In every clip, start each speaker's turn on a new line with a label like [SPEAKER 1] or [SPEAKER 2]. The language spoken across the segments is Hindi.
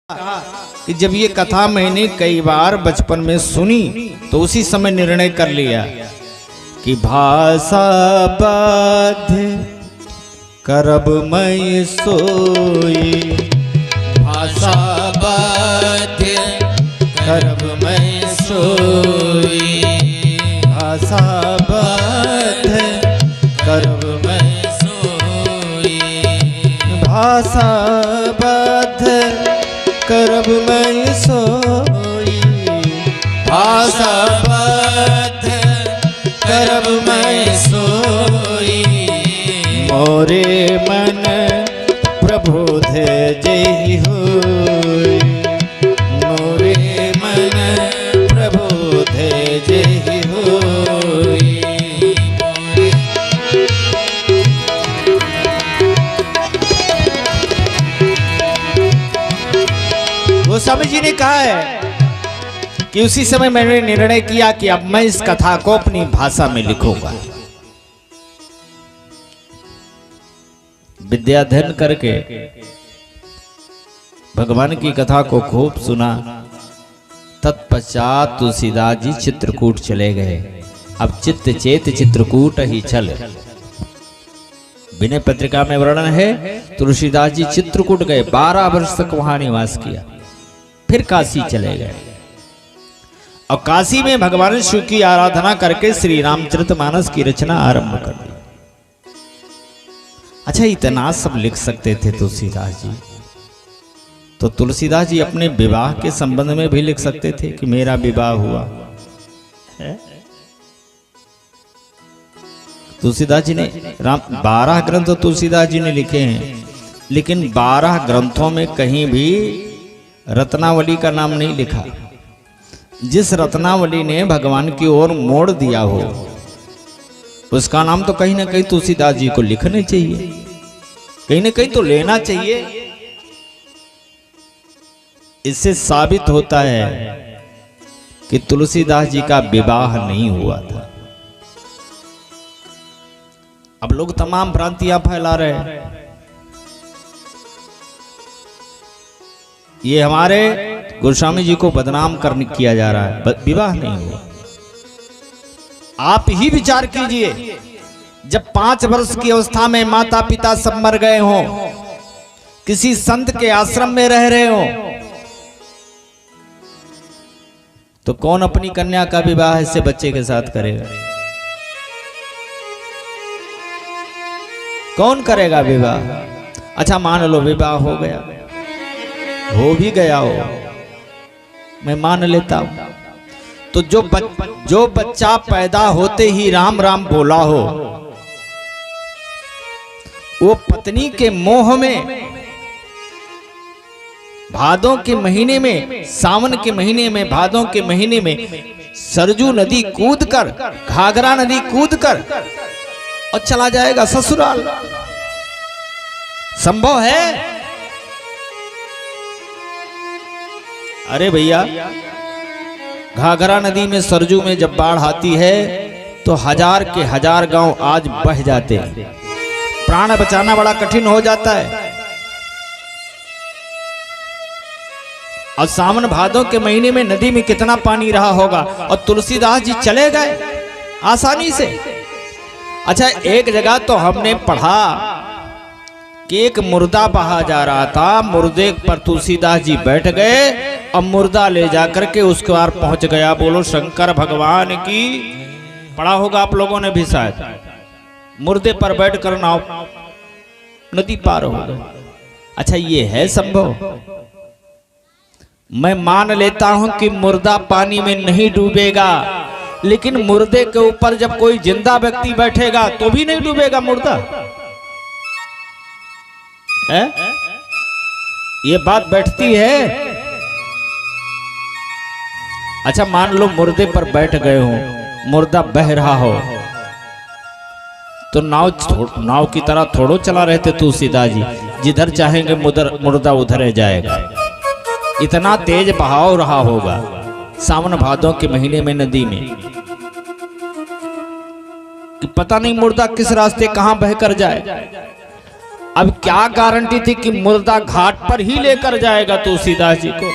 [SPEAKER 1] कि जब ये कथा मैंने कई बार बचपन में सुनी तो उसी समय निर्णय कर लिया कि भाषा बाध्य करब मैं सोई, भाषा बाध्य करब मैं सोई, भाषा बाध्य करब मैं सोई, भाषा बाध्य करब मैं सोई, भाषा बाध्य करब मैं सोई, मोरे मन प्रबोध जय होई, मोरे मन प्रबोध जय होई। गोस्वामी जी ने कहा है कि उसी समय मैंने निर्णय किया कि अब मैं इस कथा को अपनी भाषा में लिखूंगा। विद्या अध्ययन करके भगवान की कथा को खूब सुना। तत्पश्चात तुलसीदास जी चित्रकूट चले गए। अब चित्त चेत चित्रकूट ही चल, विनय पत्रिका में वर्णन है। तुलसीदास जी चित्रकूट गए, 12 वर्ष तक वहां निवास किया। फिर काशी चले गए और काशी में भगवान शिव की आराधना करके श्री रामचरितमानस की रचना आरंभ कर दी। अच्छा, इतना सब लिख सकते थे तुलसीदास जी, तो तुलसीदास जी अपने विवाह के संबंध में भी लिख सकते थे कि मेरा विवाह हुआ है। तुलसीदास जी ने 12 ग्रंथ तुलसीदास जी ने लिखे हैं, लेकिन 12 ग्रंथों में कहीं भी रत्नावली का नाम नहीं लिखा। जिस रत्नावली ने भगवान की ओर मोड़ दिया हो उसका नाम तो कहीं ना कहीं तुलसीदास जी को लिखना चाहिए, कहीं ना कहीं तो लेना चाहिए। इससे साबित होता है कि तुलसीदास जी का विवाह नहीं हुआ था। अब लोग तमाम भ्रांतियां फैला रहे हैं। ये हमारे गोस्वामी जी को बदनाम करने किया जा रहा है। विवाह नहीं हुआ। आप ही विचार कीजिए, जब 5 वर्ष की अवस्था में माता पिता सब मर गए हों, किसी संत के आश्रम में रह रहे हो, तो कौन अपनी कन्या का विवाह ऐसे बच्चे के साथ करेगा? कौन करेगा विवाह? अच्छा, मान लो विवाह हो गया, हो भी गया हो, मैं मान लेता हूं, तो जो बच्चा पैदा होते ही राम राम बोला हो, वो पत्नी के मोह में भादों के महीने में, सावन के महीने में, भादों के महीने में सरजू नदी कूदकर, घाघरा नदी कूदकर और चला जाएगा ससुराल। संभव है? अरे भैया, घाघरा नदी में, सरजू में जब बाढ़ आती है तो 1000 के 1000 गांव आज बह जाते हैं। प्राण बचाना बड़ा कठिन हो जाता है। और सावन भादों के महीने में नदी में कितना पानी रहा होगा, और तुलसीदास जी चले गए आसानी से। अच्छा, एक जगह तो हमने पढ़ा कि एक मुर्दा बहा जा रहा था, मुर्दे पर तुलसीदास जी बैठ गए और मुर्दा ले जाकर के उसके पार पहुंच गया। बोलो शंकर भगवान की। पढ़ा होगा आप लोगों ने भी शायद। मुर्दे पर बैठकर नाव नदी पार हो गए। अच्छा, ये है संभव? मैं मान लेता हूं कि मुर्दा पानी में नहीं डूबेगा, लेकिन मुर्दे के ऊपर जब कोई जिंदा व्यक्ति बैठेगा तो भी नहीं डूबेगा मुर्दा है? ये बात बैठती है? अच्छा, मान लो मुर्दे पर बैठ गए हो, मुर्दा बह रहा हो, तो नाव की तरह थोड़ो चला रहे थे तुलसीदास जी। जिधर चाहेंगे मुर्दा उधर जाएगा। इतना तेज बहाव रहा होगा सावन भादों के महीने में नदी में कि पता नहीं मुर्दा किस रास्ते कहां बहकर जाए। अब क्या गारंटी थी कि मुर्दा घाट पर ही लेकर जाएगा तुलसीदास जी को?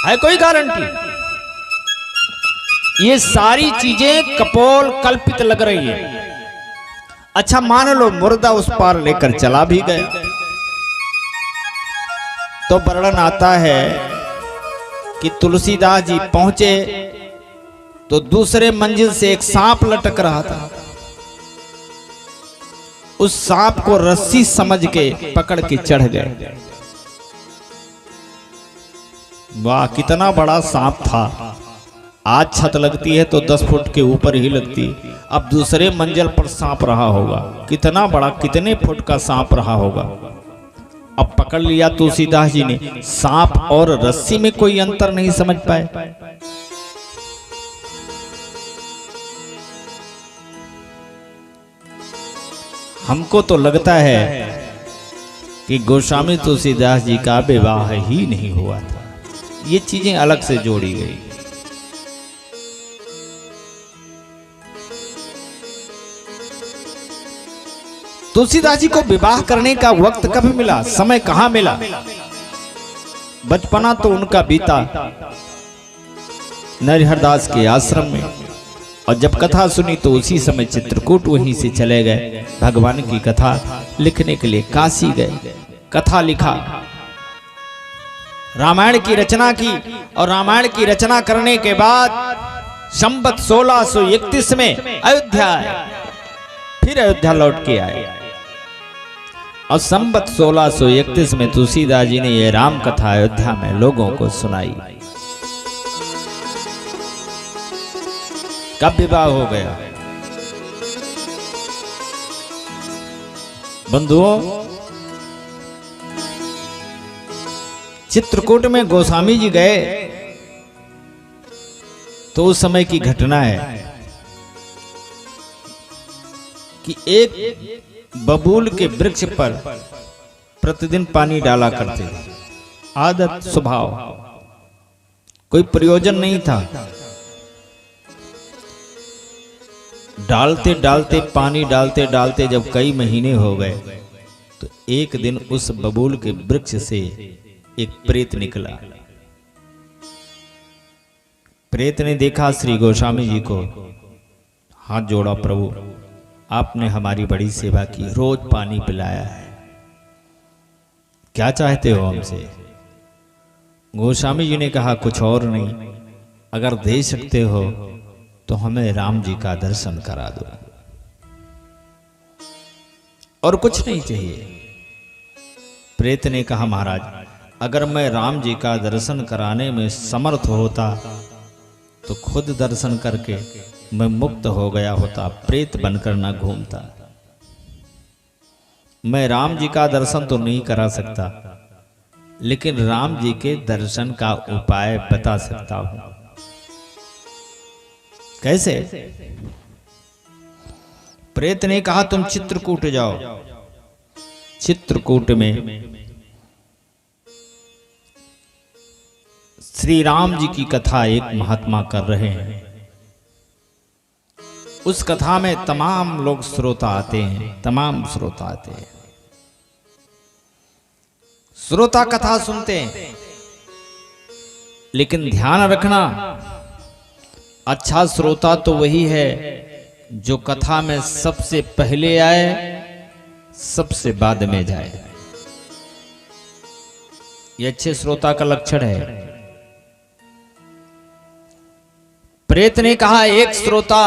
[SPEAKER 1] है कोई गारंटी? ये सारी चीजें कपोल कल्पित लग रही है। अच्छा मान लो मुर्दा उस पार लेकर चला भी गया, तो वर्णन आता है कि तुलसीदास जी पहुंचे तो दूसरे मंजिल से एक सांप लटक रहा था। उस सांप को रस्सी समझ के पकड़ के चढ़ गए। वाह, कितना बड़ा सांप था। आज छत लगती है तो 10 फुट के ऊपर ही लगती, अब दूसरे मंजिल पर सांप रहा होगा। कितना बड़ा, कितने फुट का सांप रहा होगा। अब पकड़ लिया तुलसीदास जी ने। सांप और रस्सी में कोई अंतर नहीं समझ पाए। हमको तो लगता है कि गोस्वामी तुलसीदास जी का विवाह ही नहीं हुआ था। ये चीजें अलग से जोड़ी गई। तुलसीदास जी को विवाह करने का वक्त कब मिला, समय कहां मिला? बचपना तो उनका बीता नरहरदास के आश्रम में, और जब कथा सुनी तो उसी समय चित्रकूट वहीं से चले गए। भगवान की कथा लिखने के लिए काशी गए, कथा लिखा, रामायण की रचना की। और रामायण की रचना करने के बाद संवत 1631 में अयोध्या आए, फिर अयोध्या लौट के आए। और संवत 1631 में तुलसीदास जी ने यह राम कथा अयोध्या में लोगों को सुनाई। कब विवाह हो गया? बंधुओं, चित्रकूट में गोस्वामी जी गए तो उस समय की घटना है कि एक बबूल के वृक्ष पर प्रतिदिन पानी डाला करते थे। आदत, स्वभाव, कोई प्रयोजन नहीं था। डालते डालते पानी डालते डालते जब कई महीने हो गए तो एक दिन उस बबूल के वृक्ष से एक प्रेत निकला। प्रेत ने देखा श्री गोस्वामी जी को, हाथ जोड़ा, प्रभु आपने हमारी बड़ी सेवा की, रोज पानी पिलाया है, क्या चाहते हो हमसे? गोस्वामी जी ने कहा कुछ और नहीं, अगर दे सकते हो तो हमें राम जी का दर्शन करा दो, और कुछ नहीं चाहिए। प्रेत ने कहा महाराज, अगर मैं राम जी का दर्शन कराने में समर्थ होता तो खुद दर्शन करके मैं मुक्त हो गया होता, प्रेत बनकर ना घूमता। मैं राम जी का दर्शन तो नहीं करा सकता, लेकिन राम जी के दर्शन का उपाय बता सकता हूं। कैसे? प्रेत ने कहा तुम चित्रकूट जाओ। चित्रकूट में श्री राम जी की कथा एक महात्मा कर रहे हैं। उस कथा में तमाम लोग श्रोता आते हैं, तमाम श्रोता आते हैं। श्रोता कथा सुनते हैं, लेकिन ध्यान रखना, अच्छा श्रोता तो वही है जो कथा में सबसे पहले आए, सबसे बाद में जाए। यह अच्छे श्रोता का लक्षण है। प्रेत ने कहा एक श्रोता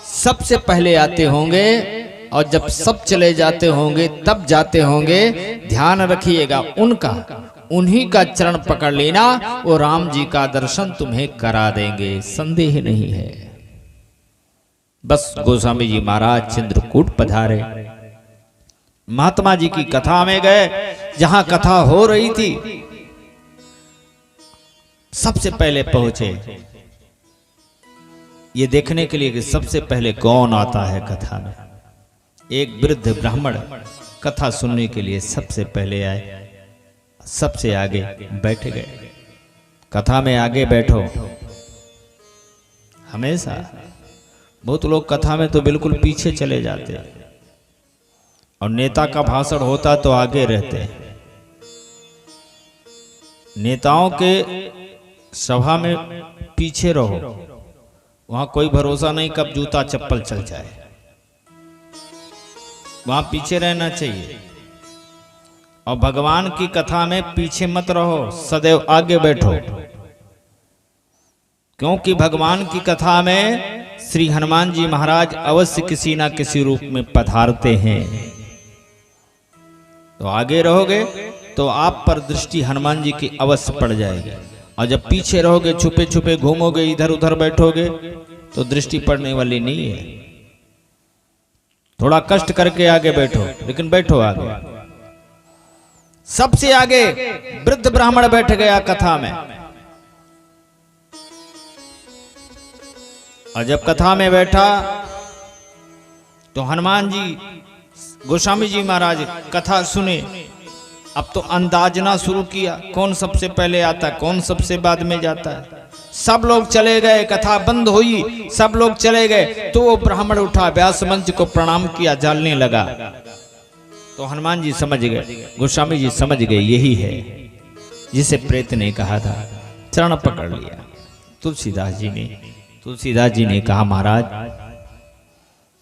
[SPEAKER 1] सबसे पहले आते होंगे और जब सब चले जाते होंगे तब जाते होंगे, ध्यान रखिएगा उनका, उन्हीं का चरण पकड़ लेना, वो राम जी का दर्शन तुम्हें करा देंगे, संदेह नहीं है। बस गोस्वामी जी महाराज चित्रकूट पधारे, महात्मा जी की कथा में गए। जहां कथा हो रही थी सबसे पहले पहुंचे, ये देखने के लिए कि सबसे पहले कौन आता है कथा में। एक वृद्ध ब्राह्मण कथा सुनने के लिए सबसे पहले आए, सबसे आगे बैठ गए। कथा में आगे बैठो। हमेशा बहुत लोग कथा में तो बिल्कुल पीछे चले जाते हैं। और नेता का भाषण होता तो आगे रहते हैं। नेताओं के सभा में पीछे रहो, वहां कोई भरोसा नहीं कब जूता चप्पल चल जाए, वहां पीछे रहना चाहिए। और भगवान की कथा में पीछे मत रहो, सदैव आगे बैठो, क्योंकि भगवान की कथा में श्री हनुमान जी महाराज अवश्य किसी ना किसी रूप में पधारते हैं। तो आगे रहोगे तो आप पर दृष्टि हनुमान जी की अवश्य पड़ जाएगी, और जब पीछे रहोगे, छुपे छुपे घूमोगे, इधर उधर बैठोगे, तो दृष्टि पड़ने वाली नहीं है। थोड़ा कष्ट करके आगे बैठो, लेकिन बैठो आगे। सबसे आगे वृद्ध ब्राह्मण बैठ गया कथा में, और जब कथा में बैठा तो हनुमान जी, गोस्वामी जी महाराज कथा सुने। अब तो अंदाजना शुरू किया, कौन सबसे पहले आता है, कौन सबसे बाद में जाता है। सब लोग चले गए, कथा बंद हुई, सब लोग चले गए, तो वो ब्राह्मण उठा, व्यास मंच को प्रणाम किया, जालने लगा। तो हनुमान जी समझ गए, गोस्वामी जी समझ गए, यही है जिसे प्रेत ने कहा था। चरण पकड़ लिया तुलसीदास जी ने कहा, महाराज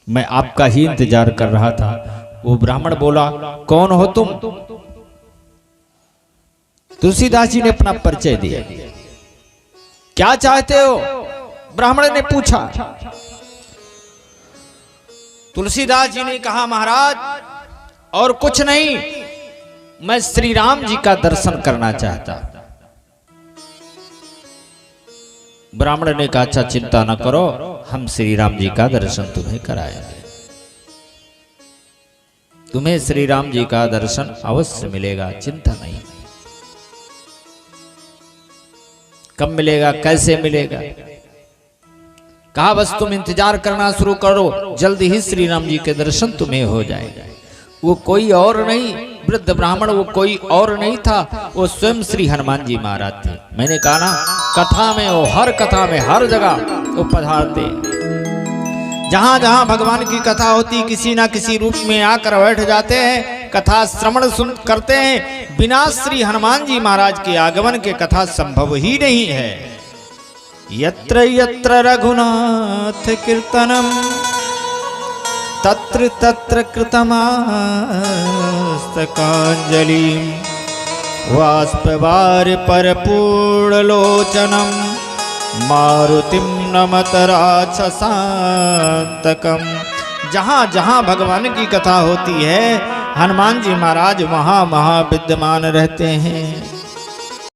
[SPEAKER 1] मैं आपका ही इंतजार कर रहा था। वो ब्राह्मण बोला, कौन हो तुम? तुलसीदास जी ने अपना परिचय दिया। क्या चाहते हो? ब्राह्मण ने पूछा। तुलसीदास जी ने कहा, महाराज और कुछ नहीं, मैं श्री राम जी का दर्शन करना चाहता। ब्राह्मण ने कहा, अच्छा चिंता न करो, हम श्री राम जी का दर्शन तुम्हें कराएंगे। तुम्हें श्री राम जी का दर्शन अवश्य मिलेगा, चिंता नहीं। कब मिलेगा, कैसे मिलेगा? कहा बस तुम इंतजार करना शुरू करो, जल्दी ही श्री राम जी के दर्शन तुम्हें हो जाएगा। वो कोई और नहीं, वृद्ध ब्राह्मण वो कोई और नहीं था, वो स्वयं श्री हनुमान जी महाराज थे। मैंने कहा ना, कथा में वो हर कथा में हर जगह वो पधारते। जहां जहां भगवान की कथा होती, किसी ना किसी रूप में आकर बैठ जाते हैं, कथा श्रवण सुन करते हैं। बिना श्री हनुमान जी महाराज के आगमन के कथा संभव ही नहीं है। यत्र यत्र रघुनाथ कीर्तनम तत्र तत्र कृतमास्तकांजलि वाष्पवार परपूर्ण लोचनम मारुतिम नमत राक्षसांतकम। जहां जहां भगवान की कथा होती है, हनुमान जी महाराज वहां वहां विद्यमान रहते हैं।